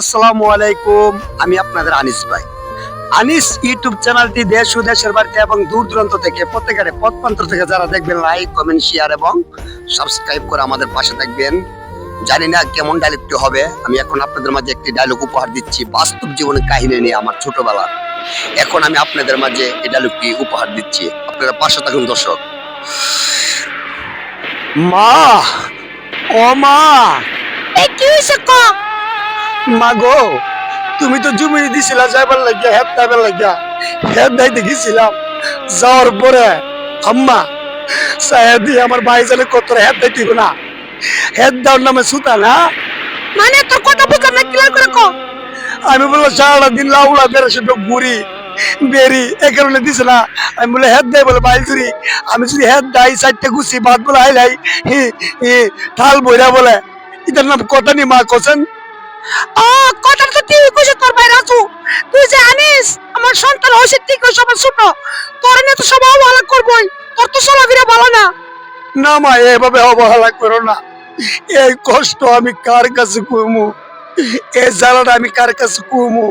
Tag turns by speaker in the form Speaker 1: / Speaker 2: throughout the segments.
Speaker 1: আসসালামু আলাইকুম। আমি আপনাদের আনিস ভাই। আনিস ইউটিউব চ্যানেলটি দেশ ও দেশের বাড়িতে এবং দূর দূরান্ত থেকে প্রত্যেকের পথ প্রান্ত থেকে যারা দেখবেন, লাইক কমেন্ট শেয়ার এবং সাবস্ক্রাইব করে আমাদের পাশে থাকবেন। জানি না কেমন ডায়লগটি হবে, আমি এখন আপনাদের মাঝে একটি ডায়লগ উপহার দিচ্ছি বাস্তব জীবনের কাহিনী নিয়ে আমার ছোটবেলার। এখন আমি আপনাদের মাঝে এই ডায়লগটি উপহার দিচ্ছি, আপনারা পাশে থাকুন দর্শক। মা, ও মা,
Speaker 2: কি হয়েছে ক?
Speaker 1: মা গো, তুমি তো জমি দিছিলা যাইবার লাগিয়া, হেদ দাইবার লাগিয়া। হেদ দাইতে গেছিলাম, যাওয়ার পরে আম্মা সাহেব দিয়ে আমার ভাই জানে কত হেদ দাইতে না। হেদ দেওয়ার নামে সুতা না।
Speaker 2: মানে তোর কথা বুঝলাম না, ক্লিয়ার করে ক।
Speaker 1: আমি বললাম সারাটা দিন লাউলা বেড়ে সেটা ঘুরি বেরি, এ কারণে দিছে না। আমি বলে হেদ দেয় বলে বাইল ধরি। আমি যদি হেদ দাই চারটে গুছি ভাত বলে আইলাই ঠাল বইরা বলে এটার নাম কথা নি মা কোসেন।
Speaker 2: ও কথা তো তুই কইছ তোর ভাই রাজু, তুই যে আনিস আমার সন্তান হইছে ঠিক হইছে, আমার ছোট তোর নিয়ে তো সবাই অবহেলা করবই, তোর তো চলাফেরা ভালো না।
Speaker 1: না মা, এভাবে অবহেলা করো না। এই কষ্ট আমি কার কাছে কমু, এই জ্বালাটা আমি কার কাছে কমু।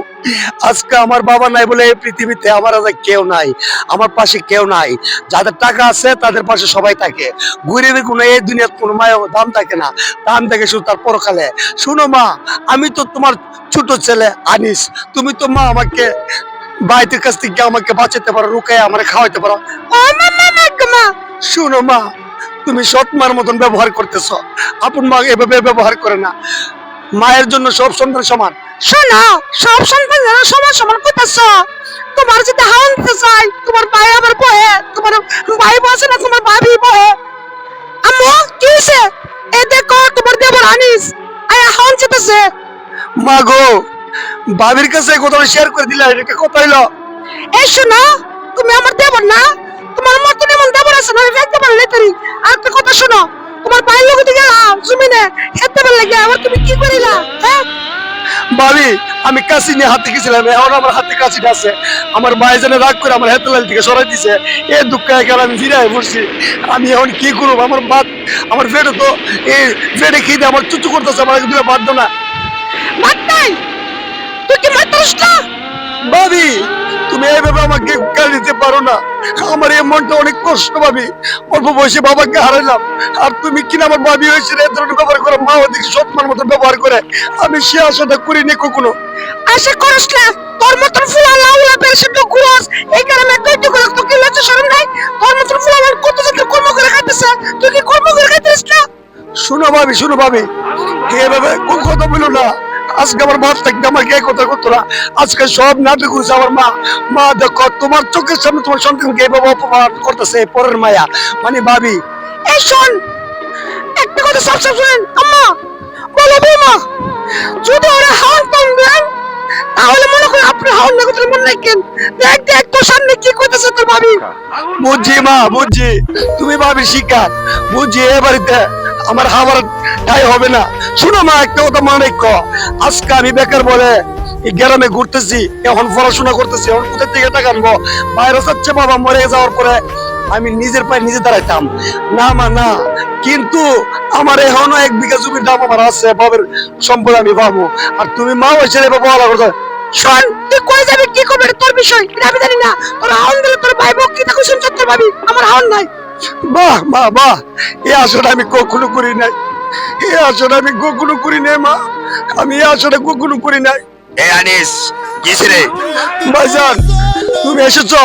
Speaker 1: আজকে আমার বাবা নাই বলে এই পৃথিবীতে আমার আজ কেউ নাই, আমার পাশে কেউ নাই। যাদের টাকা আছে তাদের পাশে সবাই থাকে, গরিবের কোনো এই দুনিয়ার কোনো মায়ের দাম থাকে না, দাম থাকে শুধু তার পরকালে। শুনো মা, আমি তো তোমার ছোট ছেলে আনিস, তুমি তো মা আমাকে বাইতের কাছ থেকে আমাকে বাঁচাতে পারো, রুকায় আমার খাওয়াইতে পারো।
Speaker 2: ও মা মা মা মা,
Speaker 1: শুনো মা, তুমি সৎ মার মতন ব্যবহার করতেছ, আপন মা এভাবে ব্যবহার করে না। মায়ের জন্য সব সন্তান সমান।
Speaker 2: শোনো, সব সন্তান যেন সমান সমান কইতাছ। তোমার যদি হাওন দিতে চাই, তোমার ভাই আমার বহে, তোমার ভাই বসে না, তোমার ভাবি বহে। আম্মু কি হইছে? এ দেখো তোমার দেবর আনিস আয়া হাওন দিতেছে।
Speaker 1: মা গো, ভাবির কাছে এই কথাটা শেয়ার করে দিলা, এটা কথা হইলো?
Speaker 2: এই শোনো, তুমি আমার দেবর না, তোমার মতন এমন দেবর আছে না, আমি দেখতে পারলে তারি। আর একটা কথা শোনো, তোমার ভাইয়ের লোক দিকে জমিনে খেতে পারলে লাগে, আবার তুমি কি করিলা? হ্যাঁ
Speaker 1: ভাবি, আমি কাশি নিয়ে হাতে গেছিলাম, এখন আমার হাতে কাশিটা আছে। আমার ভাই জানে রাগ করে আমার হাতে লাল থেকে সরাই দিছে, এ দুঃখ গেল, আমি জিরায় পড়ছি। আমি এখন কি করবো? আমার ভাত, আমার পেটে তো এই পেটে খেয়ে আমার চুচু করতেছে, আমার দুটো বাদ দাও না।
Speaker 2: ভাত নাই, তুই কি মারতাস না?
Speaker 1: ভাবি, তুমি এইভাবে আমাকে গালি দিতে পারো না। আমার এই মনটা অনেক কষ্ট ভাবি, অল্প বয়সে বাবাকে হারাইলাম, আর তুমি কিনা আমার ভাবি হয়েছে এ ধরনের ব্যবহার করে, মা ওদিকে সৎমার মতো ব্যবহার করে। আমি সে আশাটা করিনি কখনো।
Speaker 2: আশা করিস না, তোর মতন ফুলা লাউলা পেরেছে তো গুরস, এই কারণে কই তো করে, তোকে লজ্জা শরম নাই? তোর মতন ফুলা লাউলা কত জন কর্ম করে খাইতেছে, তুই কি কর্ম করে খাইতেছিস না?
Speaker 1: শুনো ভাবি, এভাবে কোন কথা বলো না। আজকে আমার ভাত থাকতে আমাকে এই কথা করতো না। আজকে সব নাটক করছে আমার মা। মা দেখো, তোমার চোখের সামনে তোমার সন্তানকে এভাবে অপমান করতেছে পরের মায়া, মানে ভাবি।
Speaker 2: এই শোন, একটা কথা সব শুনেন আম্মা, বলো বৌমা, যদি ওরা হাওন কম দেন তাহলে মনে করেন আপনি হাওন না করতে মনে রাখেন। দেখ দেখ তোর সামনে কি করতেছে তোর ভাবি।
Speaker 1: বুঝছি মা, বুঝছি, তুমি ভাবি শিকার, বুঝছি। এ বাড়িতে আমার খাবার ঠাই হবে না। শুনো মা, একটা কথা মনে রেখো, আজকে আমি বেকার বলে এই গ্রামে ঘুরতেছি, এখন পড়াশোনা করতেছি, এখন কোথা থেকে টাকা আনবো? বাইরে যাচ্ছে বাবা মরে যাওয়ার পরে আমি নিজের পায়ে নিজে দাঁড়াইতাম না মা, না। কিন্তু আমার এখনো 1 বিঘা জমির দাম আমার আছে, বাবার সম্পদ আমি পাবো। আর তুমি মা হয়েছে বাবা বলা করতে।
Speaker 2: শোন, তুই কই যাবি কি করবি তোর বিষয় এটা আমি জানি না। তোর হাওন দিলে তোর ভাই বক কি তা কুসুম তোর ভাবি, আমার হাওন নাই।
Speaker 1: বাহ মা বাহ, এই আশাটা আমি কখনো করি নাই, এই আশাটা আমি কখনো করি নাই মা, আমি এই আশাটা কখনো করি নাই।
Speaker 3: এ আনিস, কিসে রে?
Speaker 1: ভাইজান, তুমি এসেছো?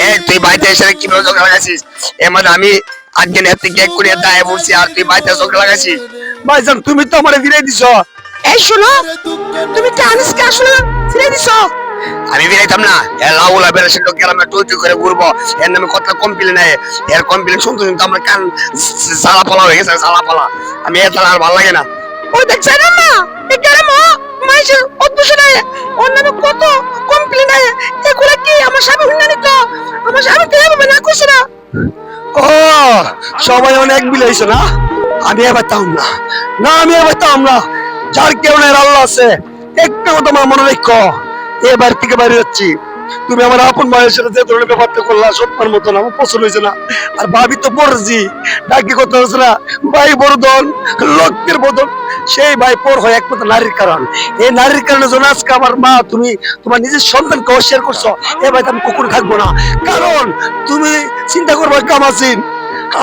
Speaker 3: এ তুই বাড়িতে এসে কিভাবে চোখ লাগাছিস? এর মধ্যে আমি আজকে হাতে কেক করে দায়ে বলছি, আর তুই বাড়িতে চোখ লাগাছিস?
Speaker 1: ভাইজান, তুমি তো আমারে ফিরে দিছো।
Speaker 2: এই শোনো, তুমি কি আনিসকে আসলে ফিরে দিছো?
Speaker 3: আমি বেরাইতাম না, এ লাউলা বেড়েছে লোকের আমরা টুই টুই করে ঘুরবো, এর নামে কথা কমপ্লেন নেই। এর কমপ্লেন শুনতে শুনতে আমার কান জ্বালা পালা হয়ে গেছে, জ্বালা পালা। আমি এর আর ভালো লাগে না।
Speaker 2: ও দেখছ না মা, এই গ্রামে মাইসের অদ্ভুত নাই, ওর নামে কত কমপ্লেন আয়। এগুলা কি আমার স্বামী হুন্না নিত? আমার স্বামী কে হবে না কইছ না?
Speaker 1: ও, সবাই অনেক বিলাইছে না। আমি এবার তাম না, না আমি এবার তাম না। যার কেউ নাই আল্লাহ আছে। একটা কথা আমার মনে রেখো, এবার থেকে বাইরে যাচ্ছি। তুমি আমার আপন মায়ের সাথে যে ধরনের ব্যাপারটা করলা সত্যের মতন আমার পছন্দ হয়েছে না। আর ভাবি তো পড়ছি ডাকি কথা হচ্ছে না, ভাই বর্ধন লক্ষ্যের বদন, সেই ভাই পর হয় একমাত্র নারীর কারণ। এই নারীর কারণে জন্য আজকে আমার মা, তুমি তোমার নিজের সন্তানকে অস্বীকার করছো, এ ভাই আমি কখনো থাকবো না। কারণ তুমি চিন্তা করবে কামাসিন,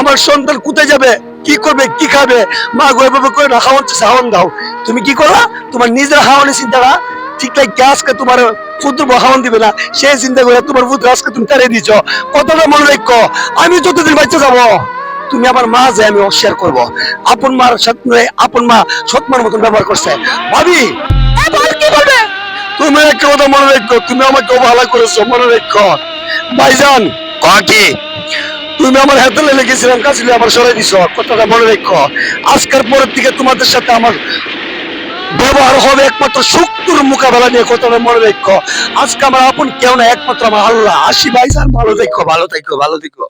Speaker 1: আমার সন্তান কোথায় যাবে, কি করবে, কি খাবে, মা গো এভাবে করে না খাওয়ান সাওয়ান দাও। তুমি কি করলা, তোমার নিজের হাওয়ানের চিন্তাটা ঠিক লাগে আজকে তোমার পুত্র হাওয়ান দিবে না, সেই চিন্তা করে তোমার পুত্র আজকে তুমি তাড়িয়ে দিচ্ছ। কতটা মনে রাখো, আমি যতদিন বাচ্চা যাবো তুমি আমার মা যে আমি অস্বীকার করবো। আপন মার সাথে আপন মা সৎমার মতন ব্যবহার করছে। ভাবি
Speaker 2: বল কি বলবে?
Speaker 1: তুমি একটা কথা মনে রাখো, তুমি আমাকে অবহেলা করেছো মনে রাখো। ভাইজান
Speaker 3: কি
Speaker 1: তুমি আমার হাতে লেগেছিলাম কাছে আমার সরাই দিছ, কথাটা মনে রাখো। আজকের পরের থেকে তোমাদের সাথে আমার ব্যবহার হবে একমাত্র শত্রুর মোকাবেলা নিয়ে, কথাটা মনে রাখো। আজকে আমার আপন কেউ না, একমাত্র আমার আল্লাহ। আসি ভাইজান, ভালো দেখো, ভালো থেকো, ভালো থেকো।